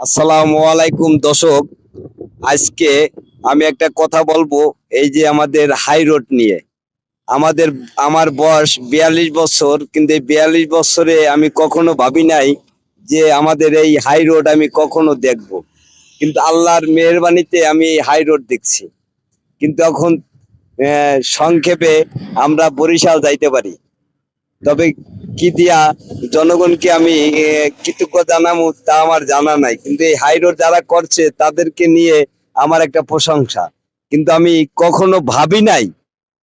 আসসালামু আলাইকুম দর্শক। আজকে আমি একটা কথা বলবো, এই যে আমাদের হাই রোড নিয়ে। আমাদের আমার বয়স 42 বছর, কিন্তু এই 42 বছরে আমি কখনো ভাবি নাই যে আমাদের এই হাই রোড আমি কখনো দেখব। কিন্তু আল্লাহর মেহেরবানিতে আমি এই হাই রোড দেখছি। কিন্তু এখন সংক্ষেপে আমরা বরিশাল যাইতে পারি, তবে কি দিয়া জনগণকে আমি কৃতজ্ঞ জানাবো তা আমার জানা নাই। কিন্তু এই হাই রোড যারা করছে তাদেরকে নিয়ে আমার একটা প্রশংসা। কিন্তু আমি কখনো ভাবি নাই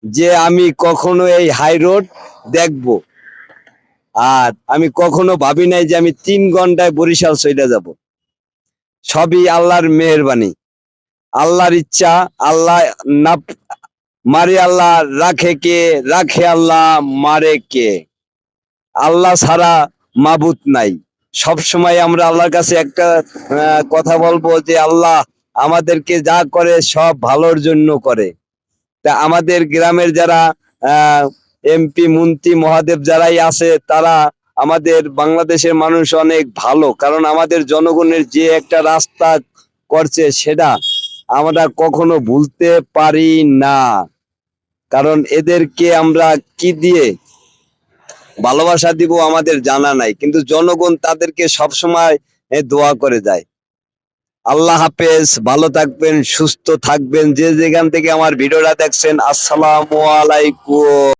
যে আমি কখনো এই হাই রোড দেখব। আর আমি কখনো ভাবি নাই যে আমি 3 ঘন্টায় বরিশাল চলে যাব। সবই আল্লাহর মেহেরবানি, আল্লাহর ইচ্ছা। আল্লাহ না মারে আল্লাহ, রাখে কে, রাখে আল্লাহ, মারে কে। আল্লাহ ছাড়া মাবুদ নাই। সব সময় আমরা আল্লাহর কাছে একটা কথা বলবো যে আল্লাহ আমাদেরকে যা করে সব ভালোর জন্য করে। তা আমাদের গ্রামের যারা এমপি মন্ত্রী মহাদেব যারাই আছে, তারা আমাদের বাংলাদেশের মানুষ অনেক ভালো, কারণ আমাদের জনগণের যে একটা রাস্তা করছে সেটা আমরা কখনো ভুলতে পারি না। কারণ এদেরকে আমরা কি দিয়ে ভালোবাসা দিব আমাদের জানা নাই, কিন্তু জনগণ তাদেরকে সবসময় দোয়া করে যায়। আল্লাহ হাফেজ, ভালো থাকবেন, সুস্থ থাকবেন। যে যেখান থেকে আমার ভিডিওটা দেখছেন, আসসালামু আলাইকুম।